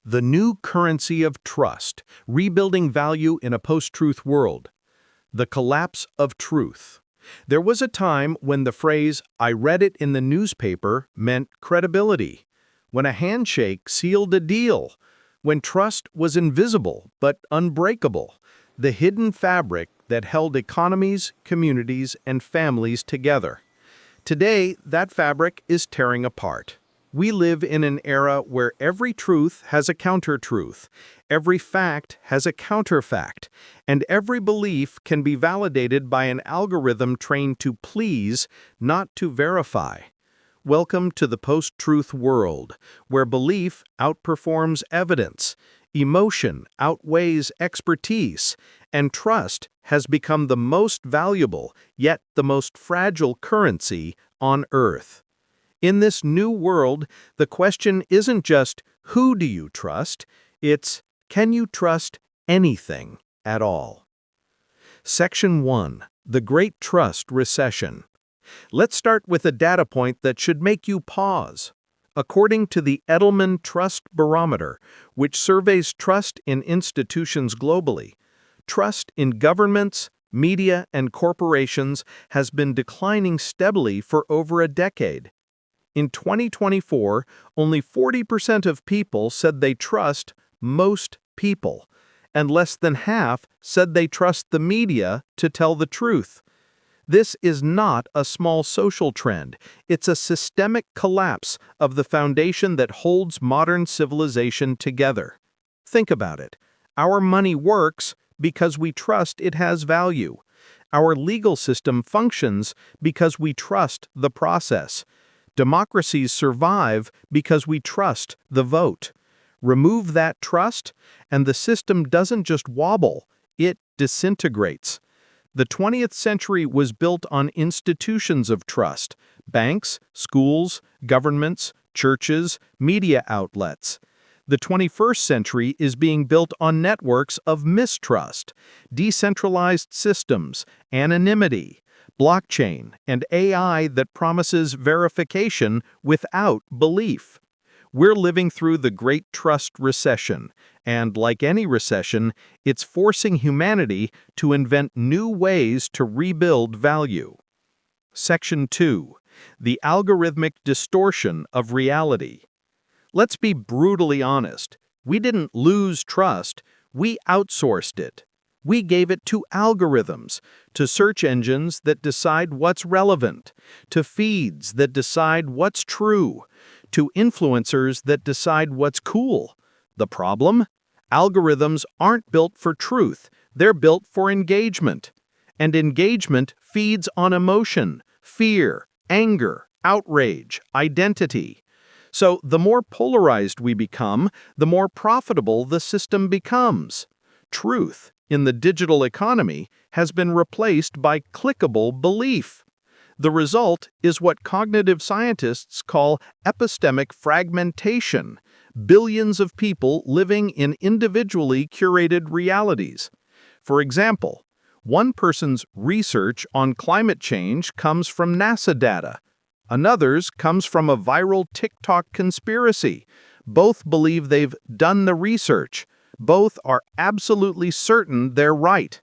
The new currency of trust, rebuilding value in a post-truth world. The collapse of truth. There was a time when the phrase, "I read it in the newspaper," meant credibility, when a handshake sealed a deal, when trust was invisible but unbreakable, the hidden fabric that held economies, communities, and families together. Today, that fabric is tearing apart. We live in an era where every truth has a counter-truth, every fact has a counterfact, and every belief can be validated by an algorithm trained to please, not to verify. Welcome to the post-truth world, where belief outperforms evidence, emotion outweighs expertise, and trust has become the most valuable, yet the most fragile currency on Earth. In this new world, the question isn't just, who do you trust? It's, can you trust anything at all? Section 1. The Great Trust Recession. Let's start with a data point that should make you pause. According to the Edelman Trust Barometer, which surveys trust in institutions globally, trust in governments, media, and corporations has been declining steadily for over a decade. In 2024, only 40% of people said they trust most people, and less than half said they trust the media to tell the truth. This is not a small social trend. It's a systemic collapse of the foundation that holds modern civilization together. Think about it. Our money works because we trust it has value. Our legal system functions because we trust the process. Democracies survive because we trust the vote. Remove that trust, and the system doesn't just wobble, it disintegrates. The 20th century was built on institutions of trust: banks, schools, governments, churches, media outlets. The 21st century is being built on networks of mistrust, decentralized systems, anonymity, blockchain, and AI that promises verification without belief. We're living through the Great Trust Recession, and like any recession, it's forcing humanity to invent new ways to rebuild value. Section 2. The Algorithmic Distortion of Reality. Let's be brutally honest. We didn't lose trust, we outsourced it. We gave it to algorithms, to search engines that decide what's relevant, to feeds that decide what's true, to influencers that decide what's cool. The problem? Algorithms aren't built for truth, they're built for engagement. And engagement feeds on emotion, fear, anger, outrage, identity. So the more polarized we become, the more profitable the system becomes. Truth, in the digital economy, has been replaced by clickable belief. The result is what cognitive scientists call epistemic fragmentation, billions of people living in individually curated realities. For example, one person's research on climate change comes from NASA data. Another's comes from a viral TikTok conspiracy. Both believe they've done the research. Both are absolutely certain they're right.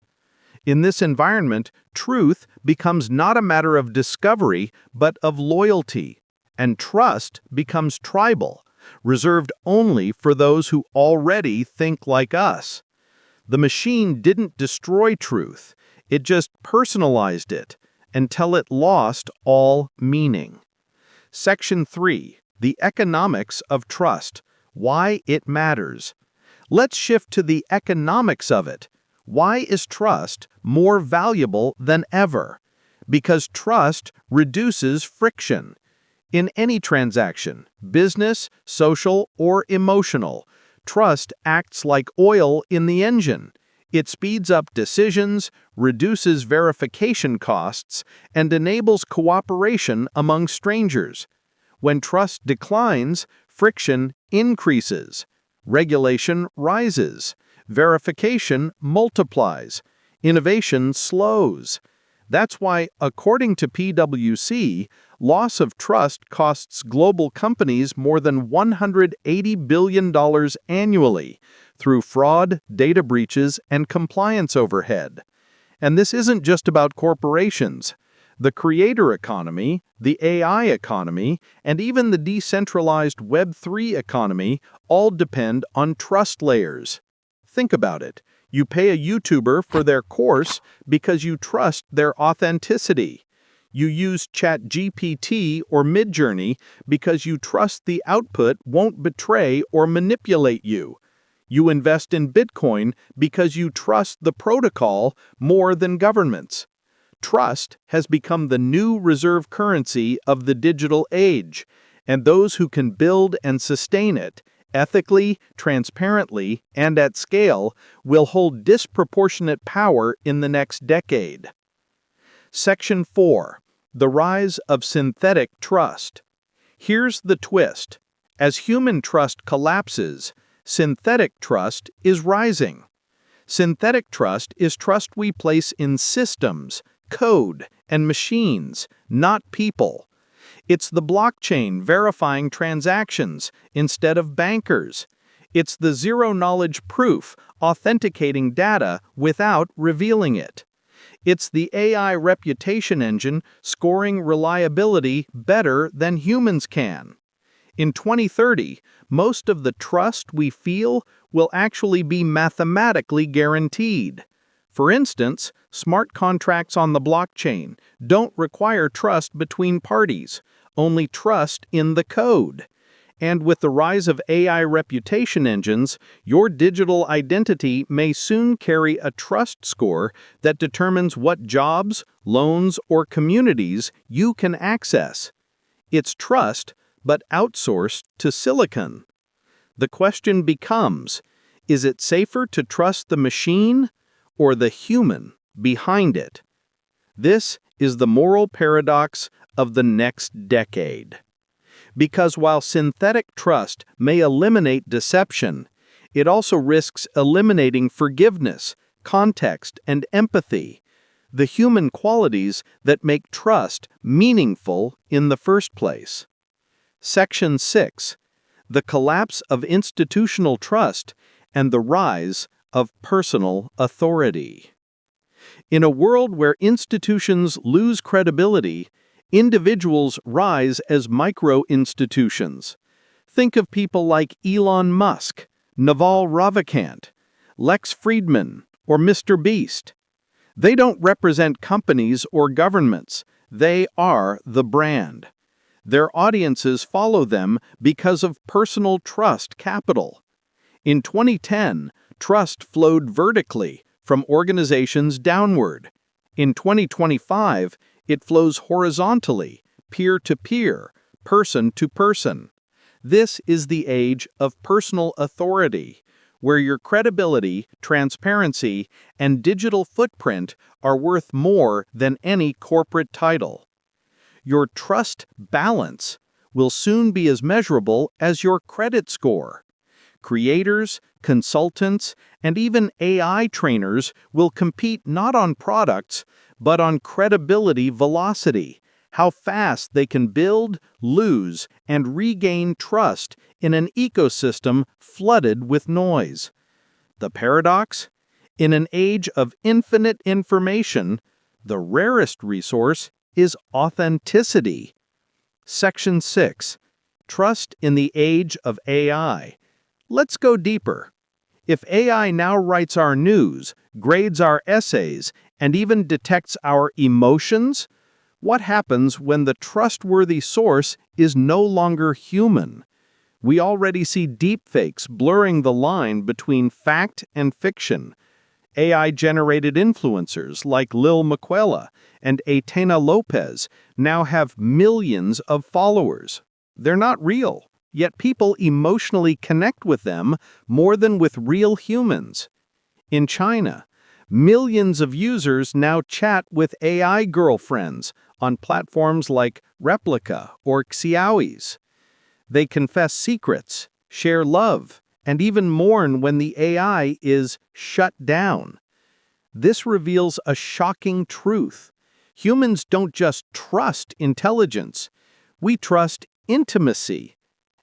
In this environment, truth becomes not a matter of discovery, but of loyalty, and trust becomes tribal, reserved only for those who already think like us. The machine didn't destroy truth, it just personalized it until it lost all meaning. Section 3. The Economics of Trust. Why it matters. Let's shift to the economics of it. Why is trust more valuable than ever? Because trust reduces friction. In any transaction, business, social, or emotional, trust acts like oil in the engine. It speeds up decisions, reduces verification costs, and enables cooperation among strangers. When trust declines, friction increases. Regulation rises. Verification multiplies. Innovation slows. That's why, according to PwC, loss of trust costs global companies more than $180 billion annually through fraud, data breaches, and compliance overhead. And this isn't just about corporations. The creator economy, the AI economy, and even the decentralized Web3 economy all depend on trust layers. Think about it. You pay a YouTuber for their course because you trust their authenticity. You use ChatGPT or Midjourney because you trust the output won't betray or manipulate you. You invest in Bitcoin because you trust the protocol more than governments. Trust has become the new reserve currency of the digital age, and those who can build and sustain it ethically, transparently, and at scale will hold disproportionate power in the next decade. Section 4. The Rise of Synthetic Trust. Here's the twist. As human trust collapses, synthetic trust is rising. Synthetic trust is trust we place in systems, code, and machines, not people. It's the blockchain verifying transactions instead of bankers. It's the zero-knowledge proof authenticating data without revealing it. It's the AI reputation engine scoring reliability better than humans can. In 2030, most of the trust we feel will actually be mathematically guaranteed. For instance, smart contracts on the blockchain don't require trust between parties, only trust in the code. And with the rise of AI reputation engines, your digital identity may soon carry a trust score that determines what jobs, loans, or communities you can access. It's trust, but outsourced to silicon. The question becomes, is it safer to trust the machine or the human behind it? This is the moral paradox of the next decade. Because while synthetic trust may eliminate deception, it also risks eliminating forgiveness, context, and empathy, the human qualities that make trust meaningful in the first place. Section 6. The Collapse of Institutional Trust and the Rise of Personal Authority. In a world where institutions lose credibility, individuals rise as micro-institutions. Think of people like Elon Musk, Naval Ravikant, Lex Friedman, or Mr. Beast. They don't represent companies or governments. They are the brand. Their audiences follow them because of personal trust capital. In 2010, trust flowed vertically from organizations downward. In 2025, it flows horizontally, peer-to-peer, person-to-person. This is the age of personal authority, where your credibility, transparency, and digital footprint are worth more than any corporate title. Your trust balance will soon be as measurable as your credit score. Creators, consultants, and even AI trainers will compete not on products, but on credibility velocity, how fast they can build, lose, and regain trust in an ecosystem flooded with noise. The paradox? In an age of infinite information, the rarest resource is authenticity. Section 6. Trust in the Age of AI. Let's go deeper. If AI now writes our news, grades our essays, and even detects our emotions, what happens when the trustworthy source is no longer human? We already see deepfakes blurring the line between fact and fiction. AI-generated influencers like Lil Miquela and Aitana Lopez now have millions of followers. They're not real, yet people emotionally connect with them more than with real humans. In China, millions of users now chat with AI girlfriends on platforms like Replika or Xiaoi's. They confess secrets, share love, and even mourn when the AI is shut down. This reveals a shocking truth. Humans don't just trust intelligence, we trust intimacy.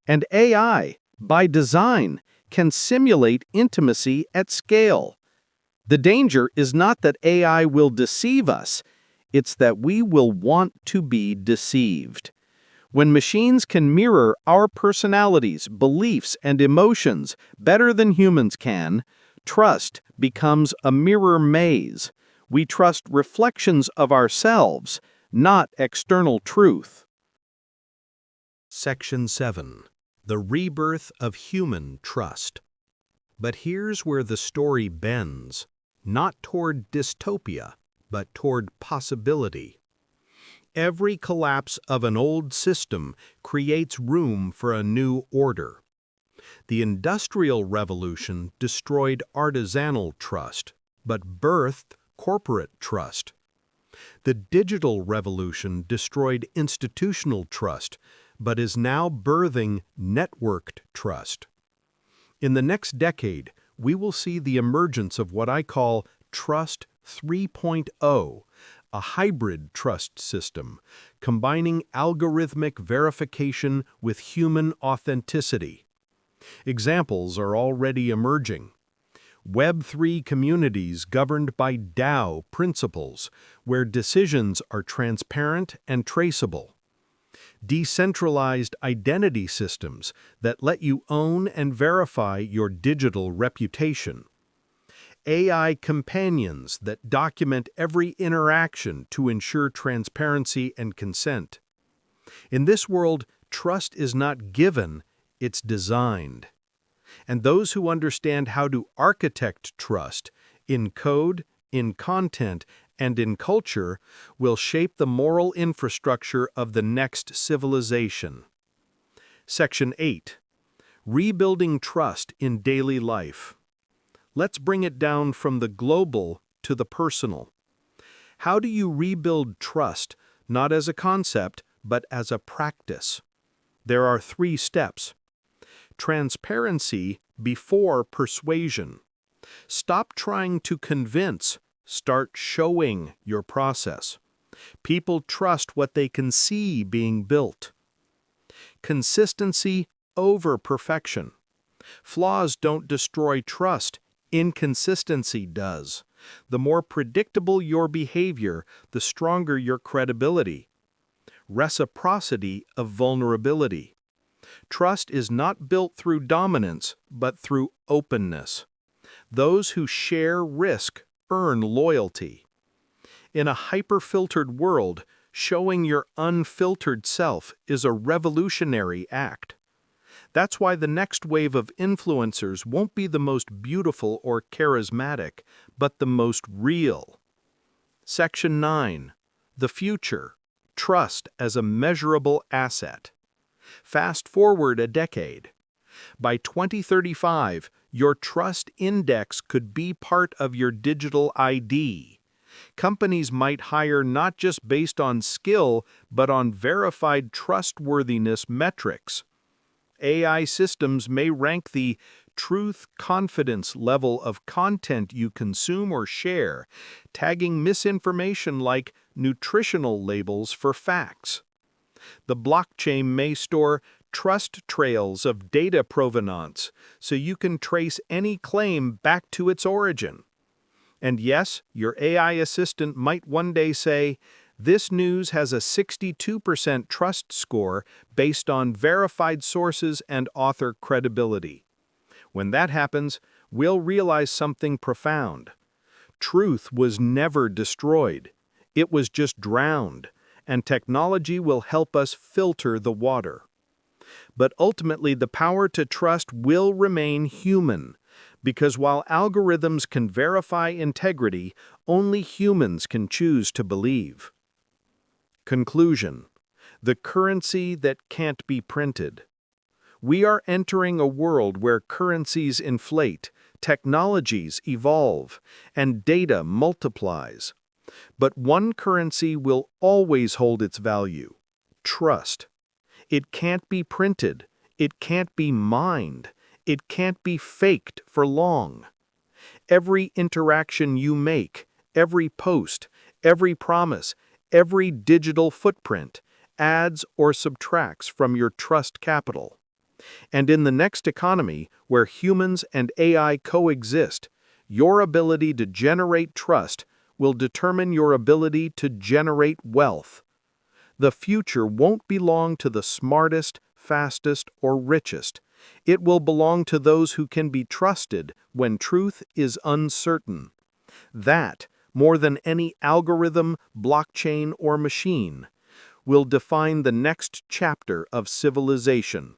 And AI, by design, can simulate intimacy at scale. The danger is not that AI will deceive us, it's that we will want to be deceived. When machines can mirror our personalities, beliefs, and emotions better than humans can, trust becomes a mirror maze. We trust reflections of ourselves, not external truth. Section 7. The Rebirth of Human Trust. But here's where the story bends, not toward dystopia, but toward possibility. Every collapse of an old system creates room for a new order. The Industrial Revolution destroyed artisanal trust, but birthed corporate trust. The Digital Revolution destroyed institutional trust, but is now birthing networked trust. In the next decade, we will see the emergence of what I call Trust 3.0, a hybrid trust system, combining algorithmic verification with human authenticity. Examples are already emerging. Web3 communities governed by DAO principles, where decisions are transparent and traceable. Decentralized identity systems that let you own and verify your digital reputation. AI companions that document every interaction to ensure transparency and consent. In this world, trust is not given, it's designed. And those who understand how to architect trust in code, in content, and in culture will shape the moral infrastructure of the next civilization. Section 8. Rebuilding Trust in Daily Life. Let's bring it down from the global to the personal. How do you rebuild trust, not as a concept, but as a practice? There are 3 steps. Transparency before persuasion. Stop trying to convince, start showing your process. People trust what they can see being built. Consistency over perfection. Flaws don't destroy trust, inconsistency does. The more predictable your behavior, the stronger your credibility. Reciprocity of vulnerability. Trust is not built through dominance, but through openness. Those who share risk earn loyalty. In a hyper-filtered world, showing your unfiltered self is a revolutionary act. That's why the next wave of influencers won't be the most beautiful or charismatic, but the most real. Section 9. The Future. Trust as a measurable asset. Fast forward a decade. By 2035, your trust index could be part of your digital ID. Companies might hire not just based on skill, but on verified trustworthiness metrics. AI systems may rank the truth-confidence level of content you consume or share, tagging misinformation like nutritional labels for facts. The blockchain may store trust trails of data provenance, so you can trace any claim back to its origin. And yes, your AI assistant might one day say, "This news has a 62% trust score based on verified sources and author credibility." When that happens, we'll realize something profound. Truth was never destroyed. It was just drowned, and technology will help us filter the water. But ultimately, the power to trust will remain human, because while algorithms can verify integrity, only humans can choose to believe. Conclusion. The currency that can't be printed. We are entering a world where currencies inflate, technologies evolve, and data multiplies. But one currency will always hold its value: trust. It can't be printed, it can't be mined, it can't be faked for long. Every interaction you make, every post, every promise, every digital footprint adds or subtracts from your trust capital. And in the next economy, where humans and AI coexist, your ability to generate trust will determine your ability to generate wealth. The future won't belong to the smartest, fastest, or richest. It will belong to those who can be trusted when truth is uncertain. That, more than any algorithm, blockchain, or machine, will define the next chapter of civilization.